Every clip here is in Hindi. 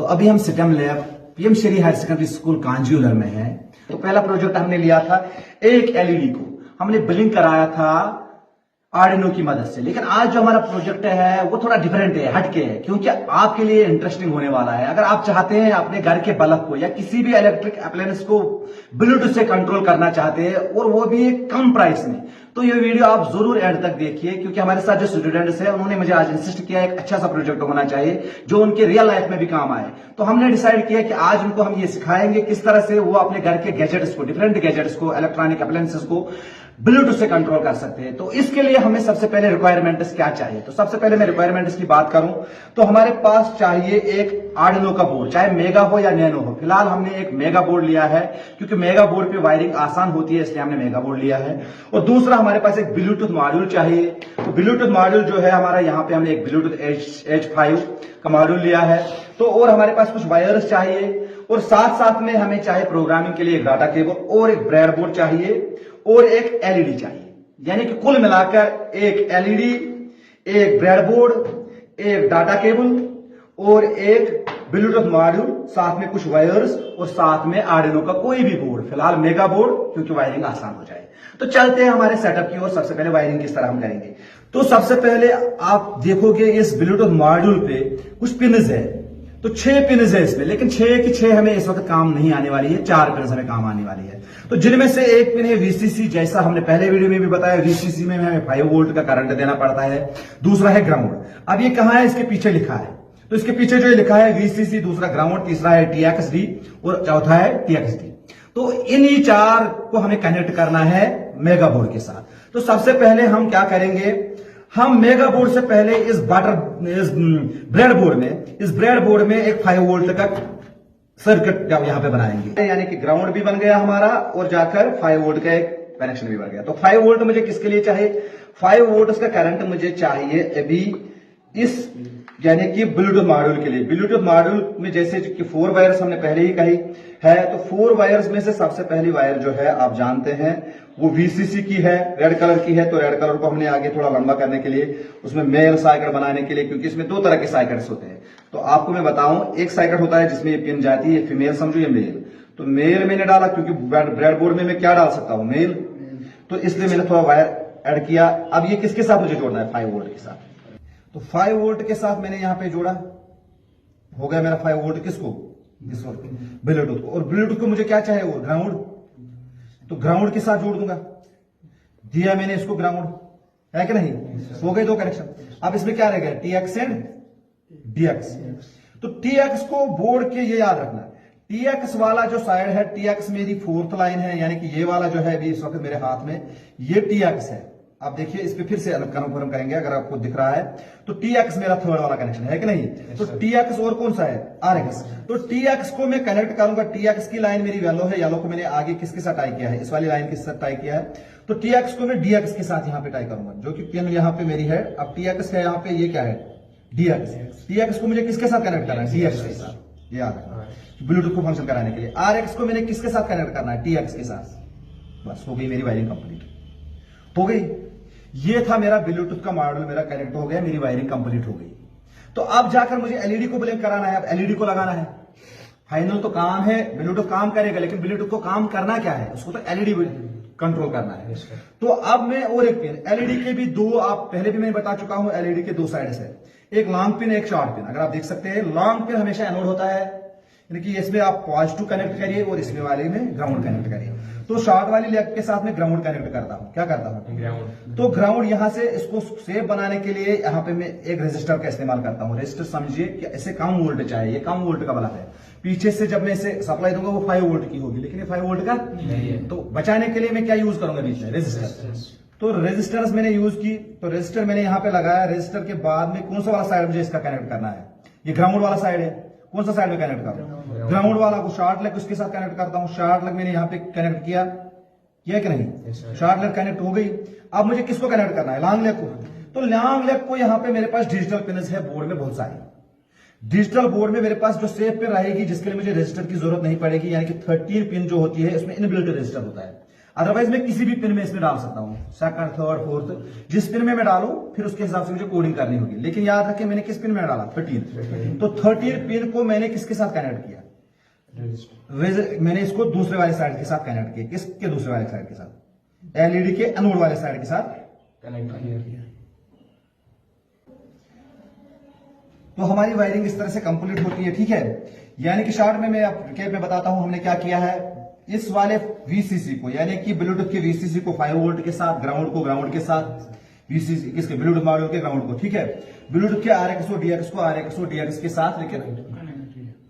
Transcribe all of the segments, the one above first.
अभी हम सिटम lab PM Shri higher secondary school कांजीवलर में है। तो पहला प्रोजेक्ट हमने लिया था एक एलईडी को हमने ब्लिंक कराया था आर्डिनो की मदद से। लेकिन आज जो हमारा प्रोजेक्ट है वो थोड़ा डिफरेंट है, हटके है, क्योंकि आपके लिए इंटरेस्टिंग होने वाला है। अगर आप चाहते हैं अपने घर के बल्ब को या किसी भी इलेक्ट्रिक अप्लायंस को ब्लूटूथ से कंट्रोल करना चाहते हैं और वो भी कम प्राइस में, तो ये वीडियो आप जरूर एंड तक देखिए, क्योंकि हमारे साथ जो स्टूडेंट्स हैं उन्होंने मुझे आज इंसिस्ट किया एक अच्छा सा प्रोजेक्ट होना चाहिए जो उनके रियल लाइफ में भी काम आए। तो हमने डिसाइड किया कि आज उनको हम ये सिखाएंगे किस तरह से वो अपने घर के गैजेट्स को, डिफरेंट गैजेट्स को, इलेक्ट्रॉनिक अप्लायंसेस को ब्लूटूथ से कंट्रोल कर सकते हैं। तो इसके लिए हमें सबसे पहले रिक्वायरमेंट्स क्या चाहिए, तो सबसे पहले मैं रिक्वायरमेंट्स की बात करूं तो हमारे पास चाहिए एक आर्डिनो का बोर्ड, चाहे मेगा हो या नैनो हो। फिलहाल हमने एक मेगा बोर्ड लिया है क्योंकि मेगा बोर्ड पे वायरिंग आसान होती है, इसलिए हमने मेगा बोर्ड लिया है। और दूसरा हमारे पास एक ब्लूटूथ मॉड्यूल चाहिए। तो ब्लूटूथ मॉड्यूल जो है हमारा, यहाँ पे हमने एक ब्लूटूथ H5 का मॉड्यूल लिया है। तो और हमारे पास कुछ वायर्स चाहिए और साथ साथ में हमें चाहे प्रोग्रामिंग के लिए एक डाटा केबल और एक ब्रेडबोर्ड चाहिए और एक एलईडी चाहिए। यानी कि कुल मिलाकर एक एलईडी, एक ब्रेडबोर्ड, एक डाटा केबल और एक ब्लूटूथ मॉड्यूल, साथ में कुछ वायर्स और साथ में आर्डिनो का कोई भी बोर्ड, फिलहाल मेगा बोर्ड, क्योंकि वायरिंग आसान हो जाए। तो चलते हैं हमारे सेटअप की ओर। सबसे पहले वायरिंग किस तरह हम करेंगे, तो सबसे पहले आप देखोगे इस ब्लूटूथ मॉड्यूल पे कुछ पिन्स है। तो 6 पिन्स है इसमें, लेकिन 6 की 6 हमें इस वक्त काम नहीं आने वाली है, 4 पिन्स हमें काम आने वाली है। तो जिनमें से एक पिन है वीसीसी, जैसा हमने पहले वीडियो में भी बताया, वीसीसी में हमें 5 वोल्ट का करंट देना पड़ता है। दूसरा है ग्राउंड। अब ये कहां है, इसके पीछे लिखा है। तो इसके पीछे जो लिखा है वीसीसी, दूसरा ग्राउंड, तीसरा है टीएक्सडी और चौथा है टीएक्सडी। तो इन्हीं 4 को हमें कनेक्ट करना है मेगा बोर्ड के साथ। तो सबसे पहले हम क्या करेंगे, हम मेगा बोर्ड से पहले इस ब्रेड बोर्ड में एक 5 वोल्ट का सर्किट यहां पे बनाएंगे। यानी कि ग्राउंड भी बन गया हमारा और जाकर 5 वोल्ट का एक कनेक्शन भी बन गया। तो 5 वोल्ट मुझे किसके लिए चाहिए, 5 वोल्ट का करंट मुझे चाहिए अभी इस, यानी कि ब्लूटूथ मॉड्यूल के लिए। ब्लूटूथ मॉड्यूल में जैसे कि 4 वायर्स हमने पहले ही कही है, तो 4 वायर्स में से सबसे पहली वायर जो है आप जानते हैं वो वीसीसी की है, रेड कलर की है। तो रेड कलर को हमने आगे थोड़ा लंबा करने के लिए, उसमें मेल साइकिल बनाने के लिए, क्योंकि इसमें 2 तरह के साइकिल्स होते हैं। तो आपको मैं बताऊं, एक साइकिल होता है जिसमें ये पिन जाती है, फीमेल समझो, ये मेल। तो मेल मैंने डाला क्योंकि ब्रेड बोर्ड में मैं क्या डाल सकता हूं, मेल, तो इसलिए मैंने थोड़ा वायर ऐड किया। अब ये किसके साथ मुझे जोड़ना है, 5 वोल्ट के साथ। तो 5 वोल्ट के साथ मैंने यहां पे जोड़ा, हो गया मेरा 5 वोल्ट किसको, ब्लूटूथ को। और ब्लूटूथ को मुझे क्या चाहिए, वो ग्राउंड, तो ग्राउंड के साथ जोड़ दूंगा। दिया मैंने इसको ग्राउंड, है कि नहीं, हो गए 2 कनेक्शन। अब इसमें क्या रह गया, टीएक्स एंड डीएक्स। तो टीएक्स को बोर्ड के ये याद रखना, टीएक्स वाला जो साइड है, टीएक्स मेरी 4th लाइन है, यानी कि ये वाला जो है अभी इस वक्त मेरे हाथ में, ये टीएक्स है। आप देखिए इस पे फिर से कन्फर्म करेंगे अगर आपको दिख रहा है। तो टीएक्स मेरा 3rd वाला कनेक्शन है कि नहीं। तो टीएक्स और कौन सा है, आरएक्स। तो टीएक्स को मैं कनेक्ट करूंगा, टीएक्स की लाइन मेरी येलो है, येलो को मैंने आगे किसके साथ टाई किया है, इस वाली लाइन के साथ टाई किया है। तो टीएक्स को मैं डीएक्स के साथ यहां पे टाई करूंगा, जो कि पिन यहां पे मेरी है। अब टीएक्स है यहां पे, ये क्या है, डीएक्स। टीएक्स को मुझे किसके साथ कनेक्ट करना है, डीएक्स के साथ, ये याद रखना ब्लूटूथ को फंक्शन कराने के लिए। आरएक्स को मैंने किसके साथ कनेक्ट करना है, टीएक्स के साथ। बस हो गई मेरी वायरिंग कंप्लीट, हो गई। ये था मेरा ब्लूटूथ का मॉड्यूल, मेरा कनेक्ट हो गया, मेरी वायरिंग कंप्लीट हो गई। तो अब जाकर मुझे एलईडी को ब्लिंक कराना है, अब एलईडी को लगाना है। फाइनल तो काम है, ब्लूटूथ काम करेगा, लेकिन ब्लूटूथ को काम करना क्या है, उसको तो एलईडी कंट्रोल करना है। तो अब मैं और एक पिन, एलईडी के भी 2, आप पहले भी मैं बता चुका हूं, एलईडी के 2 साइड्स है, एक लॉन्ग पिन, एक शॉर्ट पिन। अगर आप देख सकते हैं, लॉन्ग पिन हमेशा एनोड होता है, यानी कि इसमें आप पॉजिटिव कनेक्ट करिए और इसमें वाले में ग्राउंड कनेक्ट करिए। तो शॉर्ट वाली लेग के साथ में ग्राउंड कनेक्ट करता हूं, क्या करता हूं, ग्राउंड। तो ग्राउंड यहां से इसको सेफ बनाने के लिए यहां पे मैं एक रेजिस्टर का इस्तेमाल करता हूं। रेजिस्टर समझिए कि इसे कम वोल्ट चाहिए, ये कम वोल्ट का बल्ब है। पीछे से जब मैं इसे सप्लाई दूंगा वो 5 वोल्ट की होगी, लेकिन ये 5 वोल्ट का नहीं है। तो बचाने के लिए मैं क्या यूज करूंगा, बीच में रेजिस्टर। तो रेजिस्टर्स मैंने यूज की, तो रेजिस्टर मैंने यहां पे लगाया। रेजिस्टर के बाद में कौन सा वाला साइड मुझे इसका कनेक्ट करना है, ये ग्राउंड वाला साइड है। कौन सा साइड में कनेक्ट करूं, ग्राउंड वाला को। शॉर्ट लेग उसके साथ कनेक्ट करता हूं, शॉर्ट लेग मैंने यहां पे कनेक्ट किया कि नहीं, शॉर्ट लेग कनेक्ट हो गई। अब मुझे किसको कनेक्ट करना है, लॉन्ग लेग को। तो लॉन्ग लेग को यहां पे मेरे पास डिजिटल पिन्स है बोर्ड में बहुत सारी। डिजिटल बोर्ड में मेरे पास जो सेफ पिन रहेगी, जिसके लिए मुझे रजिस्टर की जरूरत नहीं पड़ेगी, यानी कि 13 पिन जो होती है इसमें इनबिल्ट रजिस्टर होता है। अदरवाइज मैं किसी भी पिन में इसमें डाल सकता हूं, सेकंड, थर्ड, फोर्थ, जिस पिन में मैं डालूं फिर उसके हिसाब से मुझे कोडिंग करनी होगी। लेकिन याद रखें मैंने किस पिन में डाला, 13। तो 13 पिन को मैंने किसके साथ कनेक्ट किया, मैंने इसको दूसरे वाले साइड के साथ कनेक्ट किया। किसके दूसरे वाले साइड के साथ, एलईडी के एनोड वाले साइड के साथ कनेक्ट किया। तो हमारी वायरिंग इस तरह से कंप्लीट होती है, ठीक है। यानी कि शॉर्ट में मैं रिकैप में बताता हूं हमने क्या किया है। इस वाले वीसीसी को यानी कि ब्लूटूथ के वीसीसी को 5 वोल्ट के साथ, ग्राउंड को ग्राउंड के साथ, वीसीसी किसके ब्लूटूथ मॉड्यूल के ग्राउंड को, ठीक है। ब्लूटूथ के आरएक्स और डीएक्स को आरएक्स और डीएक्स के साथ लेकिन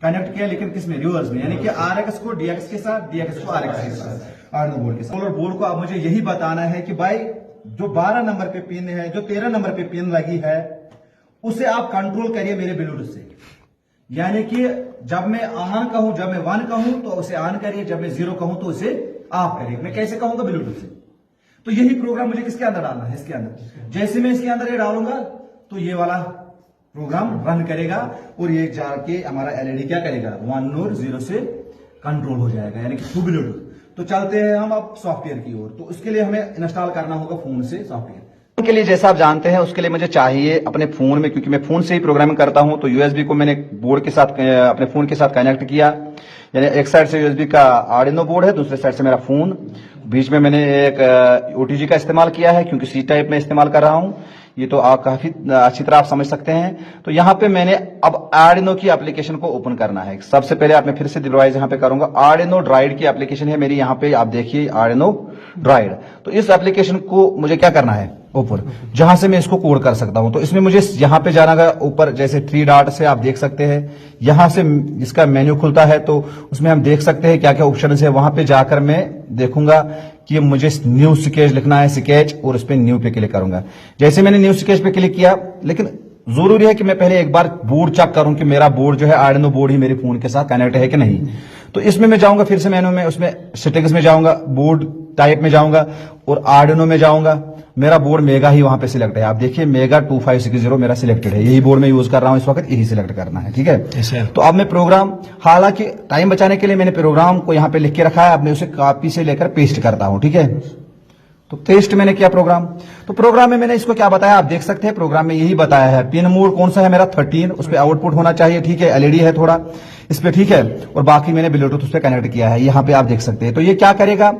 कनेक्ट किया, लेकिन किसमें, रिवर्स में, यानी कि आरएक्स को डीएक्स के साथ, डीएक्स को आरएक्स के साथ, आर्डिनो बोर्ड के साथ। और बोर्ड को अब मुझे यही बताना है कि भाई जो 12 नंबर पे पिन है, जो 13 नंबर पे पिन लगी है, उसे आप कंट्रोल करिए मेरे ब्लूटूथ से। यानी कि जब मैं ऑन कहूं, जब मैं 1 कहूं तो उसे ऑन करिए, जब मैं 0 कहूं तो उसे ऑफ करिए। मैं कैसे कहूंगा, ब्लूटूथ से। तो यही प्रोग्राम मुझे किसके अंदर डालना है, इसके अंदर। जैसे मैं इसके अंदर ये डालूंगा तो ये वाला प्रोग्राम रन करेगा और ये जाके हमारा एलईडी क्या करेगा, 1 और 0 से कंट्रोल हो जाएगा, यानी कि थ्रू ब्लूटूथ। तो चलते हैं हम अब सॉफ्टवेयर की ओर। तो उसके लिए हमें इंस्टॉल करना होगा फोन से सॉफ्टवेयर के लिए। जैसा आप जानते हैं उसके लिए मुझे चाहिए अपने फोन में, क्योंकि मैं फोन से ही प्रोग्रामिंग करता हूं, तो यूएसबी को मैंने बोर्ड के साथ, अपने फोन के साथ कनेक्ट किया। यानी एक साइड से यूएसबी का आर्डिनो बोर्ड है, दूसरे साइड से मेरा फोन। बीच में मैंने एक ओटीजी का इस्तेमाल किया है, क्योंकि सी टाइप में इस्तेमाल कर रहा हूं। ये तो आप काफी अच्छी तरह आप समझ सकते हैं। तो यहाँ पे मैंने अब आर्डिनो की एप्लीकेशन को ओपन करना है। सबसे पहले आप, मैं फिर से रिवाइज यहाँ पे करूंगा। आर्डिनो ड्राइड की एप्लीकेशन है मेरी, यहाँ पे आप देखिए आर्डिनो ड्राइड। तो इस एप्लीकेशन को मुझे क्या करना है, ऊपर, जहां से मैं इसको कोड कर सकता हूं। तो इसमें मुझे यहां पे जाना है ऊपर, जैसे 3 डॉट से आप देख सकते हैं। यहां से इसका मेन्यू खुलता है, तो उसमें हम देख सकते हैं क्या क्या ऑप्शन है। वहां पे जाकर मैं देखूंगा कि मुझे न्यू स्केच लिखना है, स्केच, और उस पर न्यू पे क्लिक करूंगा। जैसे मैंने न्यू स्केच पे क्लिक किया, लेकिन जरूरी है कि मैं पहले एक बार बोर्ड चेक करूं कि मेरा बोर्ड जो है आर्डिनो बोर्ड ही मेरे फोन के साथ कनेक्ट है कि नहीं। तो इसमें मैं जाऊंगा, फिर से मेनू में, उसमें सेटिंग्स में जाऊंगा, बोर्ड टाइप में जाऊंगा और आर्डिनो में जाऊंगा। मेरा बोर्ड मेगा ही वहां पे सिलेक्ट है, आप देखिए मेगा 2560 मेरा सिलेक्टेड है। यही बोर्ड में यूज कर रहा हूं इस वक्त, यही सिलेक्ट करना है, ठीक है। तो अब मैं प्रोग्राम, हालांकि टाइम बचाने के लिए मैंने प्रोग्राम को यहां पे लिख के रखा है, अब मैं उसे कॉपी से लेकर पेस्ट करता हूं, ठीक है। तो पेस्ट मैंने किया प्रोग्राम। तो प्रोग्राम में मैंने इसको क्या बताया, आप देख सकते हैं प्रोग्राम में यही बताया है। पिन मोड कौन सा है मेरा, 13, उस पर आउटपुट होना चाहिए, ठीक है। एलईडी है थोड़ा इस पे, ठीक है। और बाकी मैंने ब्लूटूथ उस पर कनेक्ट किया है, यहां पे आप देख सकते हैं। तो ये क्या करेगा,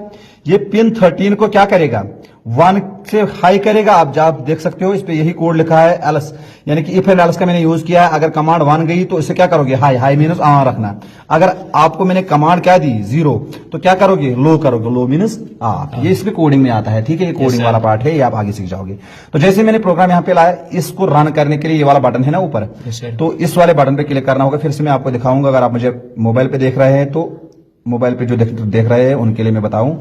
ये पिन 13 को क्या करेगा, 1 से हाई करेगा। आप देख सकते हो इस पे यही कोड लिखा है, एल्स, यानी कि इफ एंड एल्स का मैंने यूज किया है। अगर कमांड 1 गई तो इसे क्या करोगे, हाई, हाई मीनस ऑन रखना। अगर आपको मैंने कमांड क्या दी, 0, तो क्या करोगे, लो करोगे, लो मीनस ऑफ। ये इसमें कोडिंग में आता है, ठीक है। ये कोडिंग वाला पार्ट है, ये आप आगे सीख जाओगे। तो जैसे मैंने प्रोग्राम यहाँ पे लाया, इसको रन करने के लिए ये वाला बटन है ना ऊपर, तो इस वाले बटन पे क्लिक करना होगा। फिर से मैं आपको दिखाऊंगा, अगर आप मुझे मोबाइल पे देख रहे हैं तो मोबाइल पे जो देख रहे हैं उनके लिए मैं बताऊं,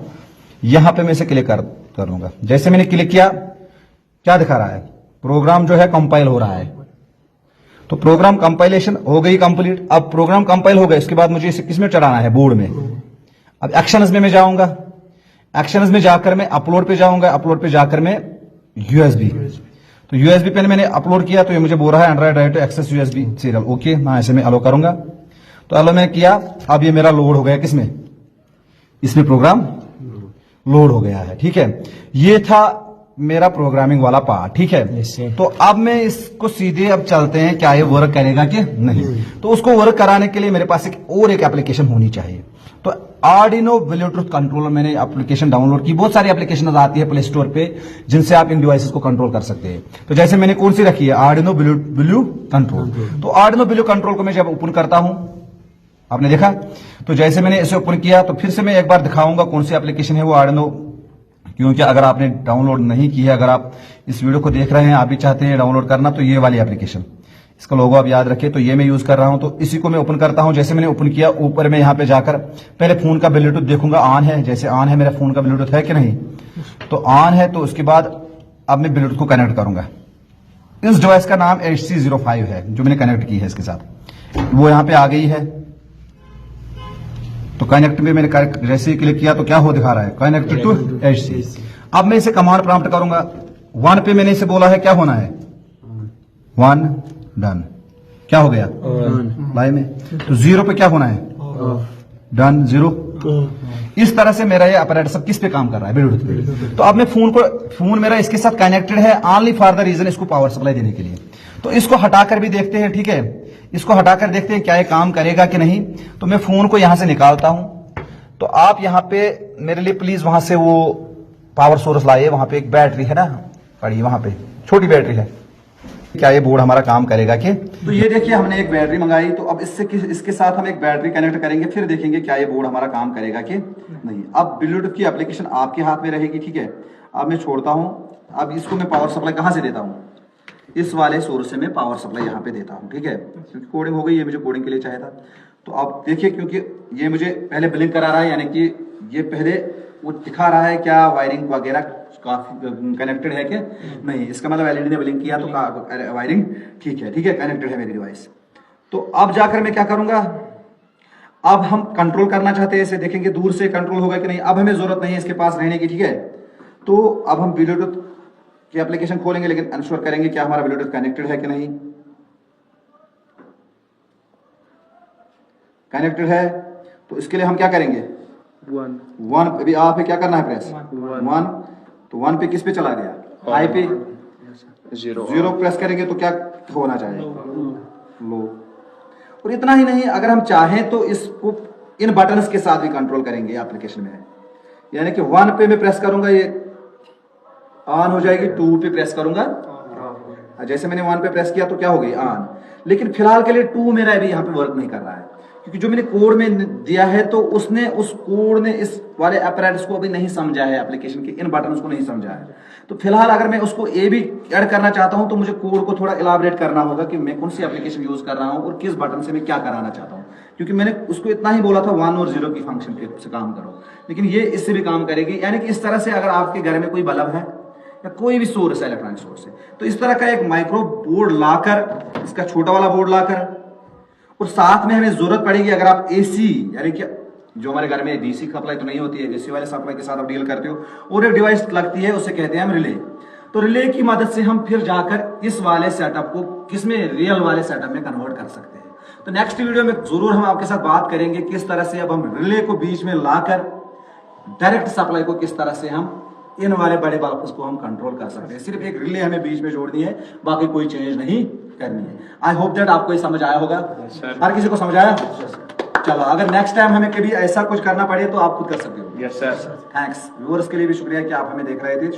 यहां पे मैं इसे क्लिक कर लूंगा। जैसे मैंने क्लिक किया, क्या दिखा रहा है, प्रोग्राम जो है कंपाइल हो रहा है। तो प्रोग्राम कंपाइलेशन हो गई कंप्लीट। अब प्रोग्राम कंपाइल हो गया, इसके बाद मुझे इसे किसमें चढ़ाना है, बोर्ड में। अब एक्शंस में मैं जाऊंगा, एक्शंस में जाकर मैं अपलोड पे जाऊंगा, अपलोड पे जाकर मैं यूएसबी, तो यूएसबी पे मैंने अपलोड किया, तो ये मुझे बोल रहा है Android right to access USB serial, okay. मैं ऐसे में अलो करूंगा, तो अलो में किया। अब ये मेरा लोड हो गया, किसमें, इसमें प्रोग्राम लोड हो गया है, ठीक है। ये था मेरा प्रोग्रामिंग वाला पार्ट, ठीक है। तो अब मैं इसको सीधे अब चलते हैं, क्या ये वर्क करेगा कि नहीं। तो उसको वर्क कराने के लिए मेरे पास एक एप्लीकेशन होनी चाहिए। तो आर्डिनो ब्लूटूथ कंट्रोलर मैंने एप्लीकेशन डाउनलोड की। बहुत सारी एप्लीकेशन आती है प्ले स्टोर पे, जिनसे आप इन डिवाइसेस को कंट्रोल कर सकते हैं। तो जैसे मैंने कौन सी रखी है, आर्डिनो ब्लू कंट्रोल। तो आर्डिनो ब्लू कंट्रोल को मैं जब ओपन करता हूं, आपने देखा, तो जैसे मैंने इसे ओपन किया, तो फिर से मैं एक बार दिखाऊंगा कौन सी एप्लीकेशन है वो आर्डिनो, क्योंकि अगर आपने डाउनलोड नहीं की है, अगर आप इस वीडियो को देख रहे हैं, आप भी चाहते हैं डाउनलोड करना, तो ये वाली एप्लीकेशन, इसका लोगो आप याद रखिए। तो ये मैं यूज कर रहा हूं, तो इसी को मैं ओपन करता हूं। जैसे मैंने ओपन किया, ऊपर में यहां पे जाकर पहले फोन का ब्लूटूथ देखूंगा, ऑन है, जैसे ऑन है, मेरा फोन का ब्लूटूथ है कि नहीं, तो ऑन है। तो उसके बाद अब मैं ब्लूटूथ को कनेक्ट करूंगा। इस डिवाइस का नाम HC05 है, जो मैंने कनेक्ट की है इसके साथ, वो यहां पे आ गई है। तो कनेक्ट में मैंने जैसे ही क्लिक किया, तो क्या हो दिखा रहा है, कनेक्टेड टू HC। अब मैं इसे कमांड प्रॉम्प्ट करूंगा। 1 पे मैंने इसे बोला है, क्या होना है, 1 डन, क्या हो गया लाइव में। तो 0 पे क्या होना है, डन, 0 इस तरह से मेरा ये अपरेटस किस पे काम कर रहा है, ब्लूटूथ पे। तो अब मैं फोन मेरा इसके साथ कनेक्टेड है ओनली फॉर द रीजन इसको पावर सप्लाई देने के लिए। तो इसको हटाकर भी देखते हैं, ठीक है, इसको हटाकर देखते हैं क्या ये काम करेगा कि नहीं। तो मैं फोन को यहां से निकालता हूं। तो आप यहां पे मेरे लिए प्लीज वहां से वो पावर सोर्स लाइए, वहां पे एक बैटरी है ना पड़ी, वहां पे छोटी बैटरी है। क्या ये बोर्ड हमारा काम करेगा कि? तो ये देखिए हमने एक बैटरी मंगाई, तो अब इसके साथ हम एक बैटरी कनेक्ट करेंगे, फिर देखेंगे क्या ये बोर्ड हमारा काम करेगा कि नहीं। अब ब्लूटूथ की एप्लीकेशन आपके हाथ में रहेगी, ठीक है। अब मैं छोड़ता हूं। अब इसको मैं पावर सप्लाई कहां से देता हूं? इस वाले सोर्स से मैं पावर सप्लाई यहाँ पे देता हूँ, ठीक है, क्योंकि कोडिंग हो गई, ये मुझे कोडिंग के लिए चाहिए था। तो अब देखिए, क्योंकि ये मुझे पहले ब्लिंक करा रहा है, यानी कि ये पहले वो दिखा रहा है क्या वायरिंग वगैरह काफी कनेक्टेड है कि नहीं। इसका मतलब एलईडी ने ब्लिंक किया तो वायरिंग ठीक है, ठीक है, कनेक्टेड है मेरी डिवाइस। तो अब जाकर मैं क्या करूंगा, अब हम कंट्रोल करना चाहते हैं इसे, देखेंगे दूर से कंट्रोल होगा कि नहीं। अब हमें जरूरत नहीं है इसके पास रहने की, ठीक है। तो अब हम ब्लूटूथ की एप्लीकेशन खोलेंगे, लेकिन इंश्योर करेंगे क्या हमारा ब्लूटूथ कनेक्टेड है कि नहीं। कनेक्टेड है, तो इसके लिए हम क्या करेंगे, वन अभी आप क्या करना है, प्रेस वन। तो वन पे किस पे चला गया, हाई पे, जीरो प्रेस करेंगे तो क्या होना चाहिए, लो। और इतना ही नहीं, अगर हम चाहें तो इसको इन बटन्स के साथ भी कंट्रोल करेंगे एप्लीकेशन में। यानी कि वन पे मैं प्रेस करूंगा ये ऑन हो जाएगी, टू पे प्रेस करूंगा, जैसे मैंने वन पे प्रेस किया तो क्या हो गई, ऑन। लेकिन फिलहाल के लिए टू मेरा अभी यहाँ पे वर्क नहीं कर रहा है, क्योंकि जो मैंने कोड में दिया है तो उसने उस कोड ने इस वाले अपरेटस को अभी नहीं समझा है, एप्लीकेशन के इन बटन्स को नहीं समझा है। तो फिलहाल अगर मैं उसको ए भी ऐड करना चाहता हूं तो मुझे कोड को थोड़ा इलाबरेट करना होगा कि मैं कौन सी एप्लीकेशन यूज कर रहा हूं और किस बटन से मैं क्या कराना चाहता हूं। क्योंकि मैंने उसको इतना ही बोला था 1 और 0 की फंक्शन से काम करो, लेकिन ये इससे भी काम करेगी। यानी कि इस तरह से अगर आपके घर में कोई बल्ब है या कोई भी सोर्स है, इलेक्ट्रॉनिक सोर्स है, तो इस तरह का एक माइक्रो बोर्ड लाकर, इसका छोटा वाला बोर्ड लाकर, और साथ में हमें जरूरत पड़ेगी अगर आप एसी, यानी कि जो हमारे घर में डीसी सप्लाई तो नहीं होती है, एसी वाले सप्लाई के साथ आप डील करते हो, और एक डिवाइस लगती है, उसे कहते हैं हम रिले। तो रिले की मदद से हम फिर जाकर इस वाले सेटअप को किसमें, रियल वाले सेटअप में कन्वर्ट कर सकते हैं। तो नेक्स्ट वीडियो में जरूर हम आपके साथ बात करेंगे किस तरह से अब हम रिले को बीच में लाकर डायरेक्ट सप्लाई को किस तरह से हम इन वाले बड़े बल्ब्स को हम कंट्रोल कर सकते हैं। सिर्फ एक रिले हमें बीच में जोड़नी है, बाकी कोई चेंज नहीं करनी है। आई होप दैट आपको ये समझ आया होगा, हर किसी को समझ आया। चलो, अगर नेक्स्ट टाइम हमें कभी ऐसा कुछ करना पड़े तो आप खुद कर सकते हो। Yes sir. थैंक्स व्यूअर्स के लिए भी शुक्रिया कि आप हमें देख रहे थे।